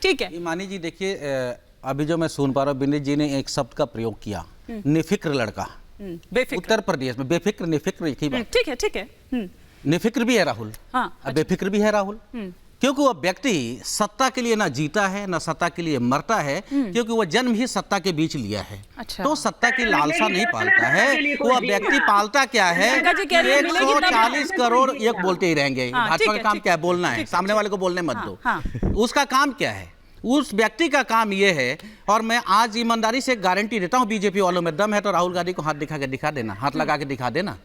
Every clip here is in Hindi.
ठीक है ईमानी जी देखिए, अभी जो मैं सुन पा रहा हूँ, विनीत जी ने एक शब्द का प्रयोग किया, निफिक्र लड़का। बेफिक्र, उत्तर प्रदेश में बेफिक्र निफिक्र एक ही बात। ठीक है ठीक है। निफिक्र भी है राहुल, हाँ, बेफिक्र भी है राहुल, क्योंकि वह व्यक्ति सत्ता के लिए ना जीता है ना सत्ता के लिए मरता है, क्योंकि वह जन्म ही सत्ता के बीच लिया है। अच्छा। तो सत्ता की लालसा नहीं पालता है, वह व्यक्ति पालता क्या है, 140 करोड़ एक बोलते ही रहेंगे। भाजपा का काम क्या है, बोलना है, सामने वाले को बोलने मत दो। उसका काम क्या है, उस व्यक्ति का काम यह है, और मैं आज ईमानदारी से गारंटी देता हूं, बीजेपी वालों में दम है तो राहुल गांधी को हाथ दिखा के दिखा देना, हाथ लगा के दिखा देना।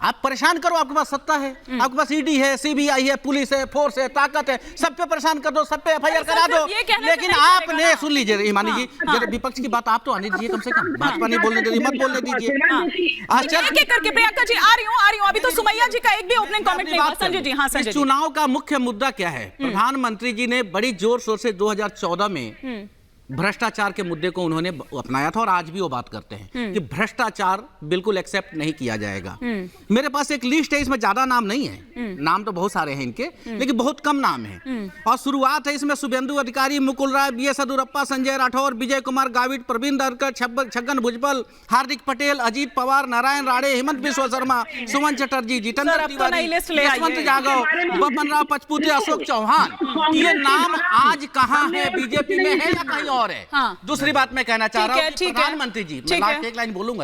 आप परेशान करो, आपके पास सत्ता है, आपके पास ईडी है, सीबीआई है, पुलिस है, फोर्स है, ताकत है, सब पे परेशान कर दो, सब पे एफआईआर करा दो। लेकिन आपने, सुन लीजिए ईमानी जी, जरा विपक्ष की बात आप तो आने दीजिए, कम से कम भाजपा नहीं बोलने दीजिए, मत बोलने दीजिए। करके प्रियंका जी आ रही हूँ, अभी तो सुमैया जी का एक भी ओपनिंग कमेंट नहीं हुआ। संजय जी, हाँ संजय जी, चुनाव का मुख्य मुद्दा क्या है? प्रधानमंत्री जी ने बड़ी जोर शोर से 2014 में भ्रष्टाचार के मुद्दे को उन्होंने अपनाया था, और आज भी वो बात करते हैं कि भ्रष्टाचार बिल्कुल एक्सेप्ट नहीं किया जाएगा। मेरे पास एक लिस्ट है, इसमें ज्यादा नाम नहीं है, नाम तो बहुत सारे हैं इनके, लेकिन बहुत कम नाम है। और शुरुआत है इसमें शुभेंदु अधिकारी, मुकुल राय, बी एस येदियुरप्पा, संजय राठौर, विजय कुमार गावित, प्रवीण दरकर, छगन भुजबल, हार्दिक पटेल, अजीत पवार, नारायण राणे, हेमंत बिश्व शर्मा, सुमन चटर्जी, जितेंद्र तिवारी, यशवंत यादव, बबन राव पचपुते, अशोक चौहान। ये नाम आज कहाँ है, बीजेपी में है या कहीं और है? दूसरी बात मैं कहना चाह रहा हूँ, प्रधानमंत्री जी, मैं लास्ट एक लाइन बोलूंगा,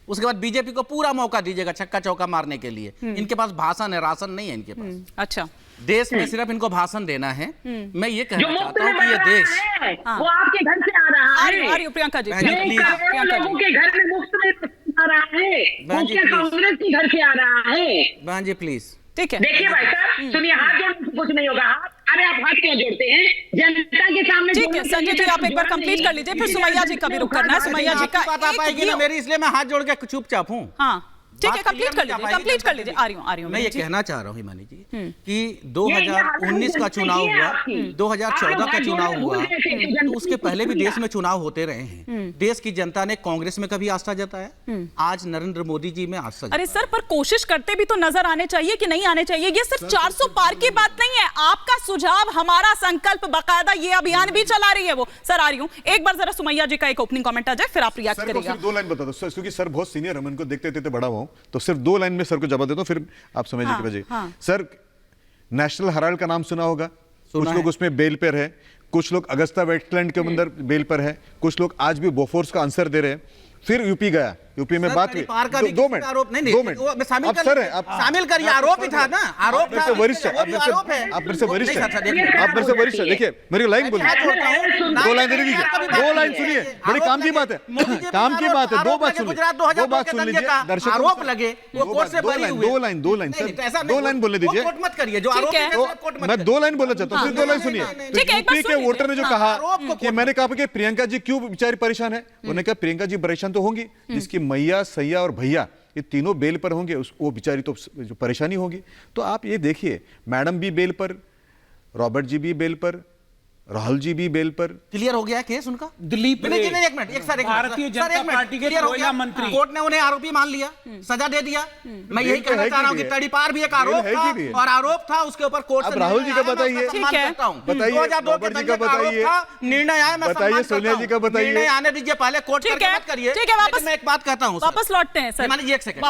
उसके बाद बीजेपी को पूरा मौका दीजिएगा छक्का चौका मारने के लिए। इनके पास भाषण है, राशन नहीं है इनके पास। अच्छा, देश में सिर्फ इनको भाषण देना है। मैं ये कहना चाहता हूँ कि ये देश वो आपके घर से आ रहा है। प्रियंका जी, लोगों के घर में मुफ्त में आ रहा है, कांग्रेस के घर से आ रहा है। बहन जी प्लीज, ठीक है, देखिए भाई साहब, सुनिए, हाथ जोड़ने से कुछ नहीं होगा। अरे आप हाथ क्यों जोड़ते हैं जनता के सामने? ठीक है संजय जी, आप एक बार कंप्लीट कर लीजिए, फिर सुमैया जी का भी रुख करना है। सुमैया जी का बात आ पाएगी ना मेरी, इसलिए मैं हाथ जोड़ के चुपचाप हूँ। हाँ ठीक है, कंप्लीट कर लीजिए, कंप्लीट कर लीजिए। आ रही हूँ। मैं ये कहना चाह रहा हूँ हिमानी जी कि 2019 का चुनाव हुआ, 2014 का चुनाव हुआ, तो उसके पहले भी देश में चुनाव होते रहे हैं। देश की जनता ने कांग्रेस में कभी आस्था जताया? आज नरेंद्र मोदी जी में आस्था। अरे सर, पर कोशिश करते भी तो नजर आने चाहिए कि नहीं आने चाहिए। ये सिर्फ 400 पार की बात नहीं है, आपका सुझाव, हमारा संकल्प, बाकायदा ये अभियान भी चला रही है वो। सर आ रही हूँ, एक बार जरा सुमैया जी का एक ओपनिंग कमेंट आ जाए, फिर आप रिएक्ट करिएगा। 2 लाइन बता दो सर, क्योंकि सर बहुत सीनियर, हम इनको देखते देखते बड़ा हुआ, तो सिर्फ 2 लाइन में सर को जवाब देता हूं, फिर आप समझिए कि बजे। सर, नेशनल हेराल्ड का नाम सुना होगा, कुछ लोग उसमें बेल पर है, कुछ लोग अगस्ता वेस्टलैंड के अंदर बेल पर है, कुछ लोग आज भी बोफोर्स का आंसर दे रहे हैं। फिर यूपी गया, यूपी में बात हुई। 2 मिनट आप सर हैं, आप शामिल करिए, आरोप ही था ना, आरोप था, वरिष्ठ, आप मेरे से वरिष्ठ हैं। देखिए मेरी लाइन बोलिए, 2 लाइन दे दीजिए, 2 लाइन सुनिए, बड़ी काम की बात है, काम की बात है। 2 बात सुन लीजिए दर्शक, आरोप लगे, वो कोर्ट से बरी हुई। 2 लाइन सर, 2 लाइन बोलने दीजिए, मत करिए जो आरोप है। मैं 2 लाइन बोलना चाहता हूँ, फिर 2 लाइन सुनिए। यूपी के वोटर ने जो कहा कि मैंने कहा कि प्रियंका जी क्यों बेचारी परेशान है, उन्होंने कहा प्रियंका जी परेशान तो होंगी, जिसकी मैया, सैया और भैया ये तीनों बेल पर होंगे, वो बेचारी तो जो परेशानी होगी। तो आप ये देखिए, मैडम भी बेल पर, रॉबर्ट जी भी बेल पर, राहुल जी भी बेल पर। क्लियर हो गया केस उनका? दिलीप रे, एक मिनट, भारतीय जनता पार्टी के कोयला मंत्री, कोर्ट ने उन्हें आरोपी मान लिया, सजा दे दिया। मैं यही कहना चाह रहा हूँ कि तड़ीपार भी एक आरोप था, और आरोप था, उसके ऊपर कोर्ट से राहुल जी का बताइए, बताइए, 2002 जी का बताइए, निर्णय आया, मैं बताइए, सोनिया जी का बताइए, निर्णय आने दीजिए, पहले कोर्ट करके मत करिए। ठीक है, वापस मैं एक बात कहता हूँ, वापस लौटते हैं सर, एक सेकंड,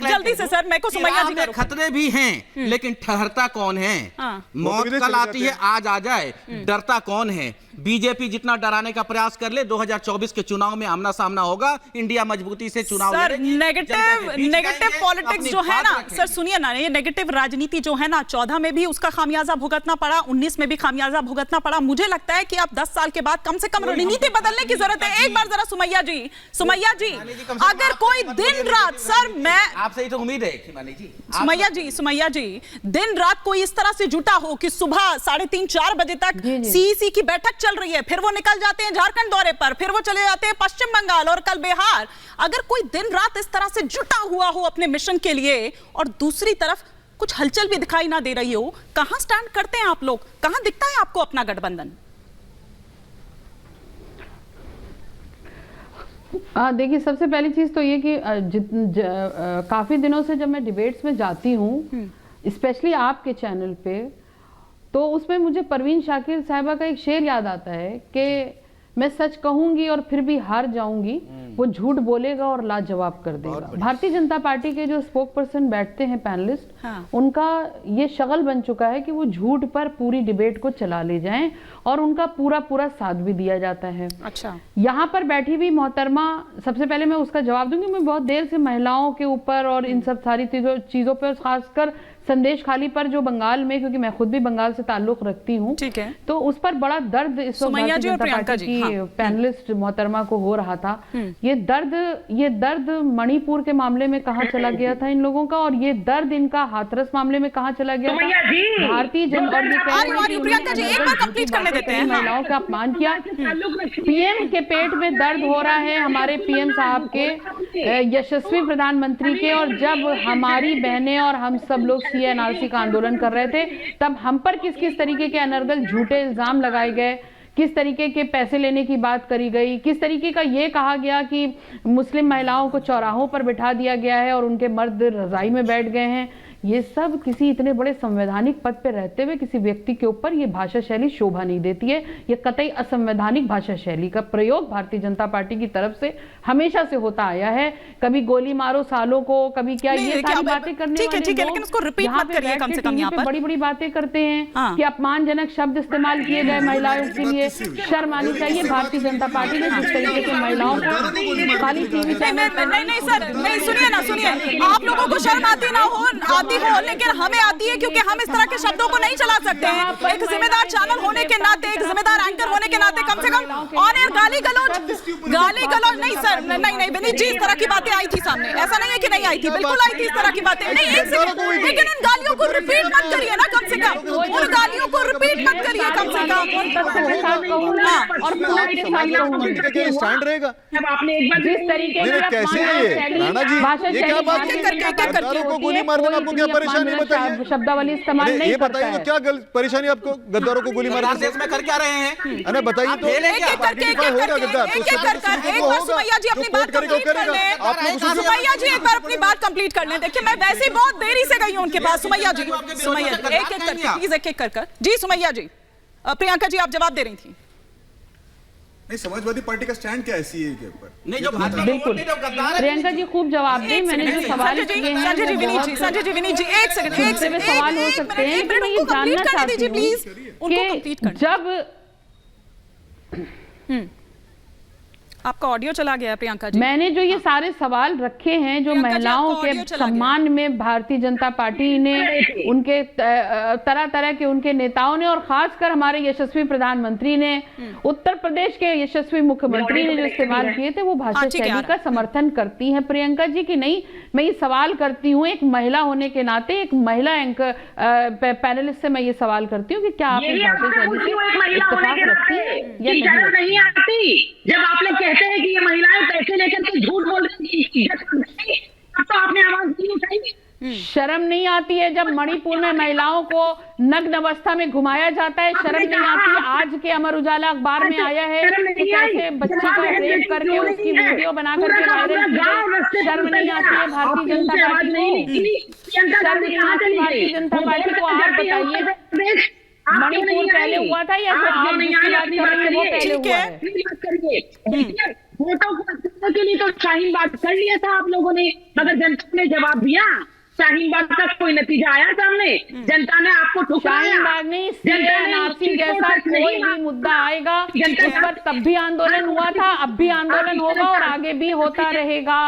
जल्दी से सर, मेरे को सुमैया जी का खतरे भी हैं, लेकिन ठहरता कौन है? मौत कल आती है, आज आ जाए, डरता कौन है? बीजेपी जितना डराने का प्रयास कर ले, 2024 के चुनाव में आमना सामना होगा, इंडिया मजबूती से चुनाव सर। नेगेटिव पॉलिटिक्स जो है ना सर, सुनिए ना, ये नेगेटिव राजनीति जो है ना, 14 में भी उसका खामियाजा भुगतना पड़ा, 19 में भी खामियाजा भुगतना पड़ा। मुझे लगता है कि आप 10 साल के बाद कम से कम रणनीति बदलने की जरूरत है। एक बार जरा सुमैया जी, अगर कोई दिन रात, सर मैं आपसे ही तो उम्मीद है जी, सुमैया जी, दिन रात कोई इस तरह से जुटा हो कि सुबह 3:30-4 बजे तक सीईसी की बैठक चल रही है, फिर वो निकल जाते हैं झारखंड दौरे पर, फिर वो चले जाते हैं पश्चिम बंगाल और कल बिहार। अगर कोई दिन रात इस तरह से जुटा हुआ हो अपने मिशन के लिए, और दूसरी तरफ कुछ हलचल भी दिखाई ना दे रही हो, कहां स्टैंड करते हैं आप लोग? कहां दिखता है आपको अपना गठबंधन? देखिए, सबसे पहली चीज तो ये कि काफी दिनों से जब मैं डिबेट्स में जाती हूँ, स्पेशली आपके चैनल पे, तो उसमें मुझे परवीन शाकिर साहिबा का एक शेर याद आता है कि मैं सच कहूंगी और फिर भी हार जाऊंगी, वो झूठ बोलेगा और लाजवाब कर देगा। भारतीय जनता पार्टी के जो स्पोक पर्सन बैठते हैं पैनलिस्ट, हाँ। उनका ये शगल बन चुका है कि वो झूठ पर पूरी डिबेट को चला ले जाएं और उनका पूरा पूरा साथ भी दिया जाता है। अच्छा, यहाँ पर बैठी हुई मोहतरमा, सबसे पहले मैं उसका जवाब दूंगी। मैं बहुत देर से महिलाओं के ऊपर और इन सब सारी चीजों पर, खासकर संदेश खाली पर जो बंगाल में, क्योंकि मैं खुद भी बंगाल से ताल्लुक रखती हूँ, ठीक है, तो उस पर बड़ा दर्द इस वक्त भारतीय जनता पार्टी की पैनलिस्ट मोहतरमा को हो रहा था। ये दर्द मणिपुर के मामले में कहाँ चला गया था इन लोगों का, और ये दर्द इनका हाथरस मामले में कहाँ चला गया था। भारतीय जनता पार्टी महिलाओं का अपमान किया। पीएम के पेट में दर्द हो रहा है, हमारे पीएम साहब के, यशस्वी प्रधानमंत्री के, और जब हमारी बहनें और हम सब लोग एनआरसी का आंदोलन कर रहे थे, तब हम पर किस किस तरीके के अनर्गल झूठे इल्जाम लगाए गए, किस तरीके के पैसे लेने की बात करी गई, किस तरीके का ये कहा गया कि मुस्लिम महिलाओं को चौराहों पर बिठा दिया गया है और उनके मर्द रजाई में बैठ गए हैं। ये सब किसी इतने बड़े संवैधानिक पद पर रहते हुए किसी व्यक्ति के ऊपर ये भाषा शैली शोभा नहीं देती है। ये कतई असंवैधानिक भाषा शैली का प्रयोग भारतीय जनता पार्टी की तरफ से हमेशा से होता आया है। कभी गोली मारो सालों को, कभी क्या, ये सारी बातें करने वाले लोग लेकिन उसको रिपीट मत करिए कम से कम। यहाँ पर बड़ी बड़ी बातें करते हैं कि अपमानजनक शब्द इस्तेमाल किए गए महिलाओं के लिए, शर्म आनी चाहिए भारतीय जनता पार्टी ने जिस तरीके से महिलाओं को खाली टीवी चैनल। नहीं सर, नहीं, सुनिए ना, सुनिए, आप लोगों को शर्म आती ना हो, लेकिन हमें आती है, क्योंकि हम इस तरह के शब्दों को नहीं चला सकते हैं। एक जिम्मेदार चैनल होने के नाते, एक जिम्मेदार एंकर होने के नाते, कम से कम ऑन एयर गाली गलौज नहीं सर, नहीं विनीत जी, इस तरह की बातें आई थी सामने, ऐसा नहीं है कि नहीं आई थी, बिल्कुल आई थी इस तरह की बातें। नहीं, एक सेकंड, लेकिन इन गालियों को रिपीट मत करिए ना, कम से कम उन गालियों को रिपीट मत करिए कम से कम। और स्टैंड रहेगा जिस तरीके कैसे राणा जी, ये क्या बात है? को गोली मारने में आपको क्या परेशानी, बताइए। शब्दावली इस्तेमाल नहीं करता है। तो क्या परेशानी आपको गद्दारों को गोली मारने देश में कर क्या रहे हैं? अरे बताइए तो। सुमैया जी अपनी बात कंप्लीट कर लें। सुमैया जी एक बार अपनी बात कंप्लीट कर लें। देखिए, मैं वैसे ही बहुत देरी से गई हूं उनके पास। सुमैया जी एक एक करके प्लीज, एक एक कर। जी सुमैया जी, प्रियंका जी आप जवाब दे रही थी। नहीं, समाजवादी पार्टी का स्टैंड क्या है सीए के ऊपर? नहीं, जो बिल्कुल प्रियंका जी खूब जवाब दी। मैंने जो सवाल किए हैं संजय जी विनीत जी एक सेकंड सवाल हो सकते हैं, लेकिन मैं ये जानना चाहती हूँ कि जब आपका ऑडियो चला गया प्रियंका जी। मैंने जो ये सारे सवाल रखे हैं, जो महिलाओं के सम्मान में भारतीय जनता पार्टी ने, उनके तरह तरह के उनके नेताओं ने, और खासकर हमारे यशस्वी प्रधानमंत्री ने, उत्तर प्रदेश के यशस्वी मुख्यमंत्री ने जो इस्तेमाल किए थे, वो भाषा शैली का समर्थन करती हैं प्रियंका जी की नहीं? मैं ये सवाल करती हूँ एक महिला होने के नाते, एक महिला एंकर पैनलिस्ट से मैं ये सवाल करती हूँ कि क्या आप इस भाषा शैली से इत्तेफाक रखती हैं या नहीं आती? जब आप लोग कहते हैं कि ये महिलाएं पैसे लेकर के झूठ बोल रही हैं, तो आपने आवाज नहीं उठाई? शर्म नहीं आती है जब मणिपुर में महिलाओं को नग्न अवस्था में घुमाया जाता है? शर्म नहीं आती है? आज के अमर उजाला अखबार में आया है कि कैसे बच्ची को रेप करके उसकी वीडियो बना करके वायरल किया। शर्म नहीं आती है भारतीय जनता पार्टी को? शर्म नहीं आती भारतीय जनता पार्टी को? आप बताइए, मणिपुर पहले हुआ था या जो आप जिसकी बात कर रहे हैं वो पहले हुआ है? वोटों को के लिए तो शाहीन बात कर लिया था आप लोगों ने, मगर जनता ने जवाब दिया। शाहीन बाग का कोई नतीजा आया सामने? जनता ने आपको ठुकराया। शाहीन बाग नहीं, एनआरसी जैसा कोई भी मुद्दा आएगा, उस पर तब भी आंदोलन हुआ था, अब भी आंदोलन होगा और आगे भी होता रहेगा।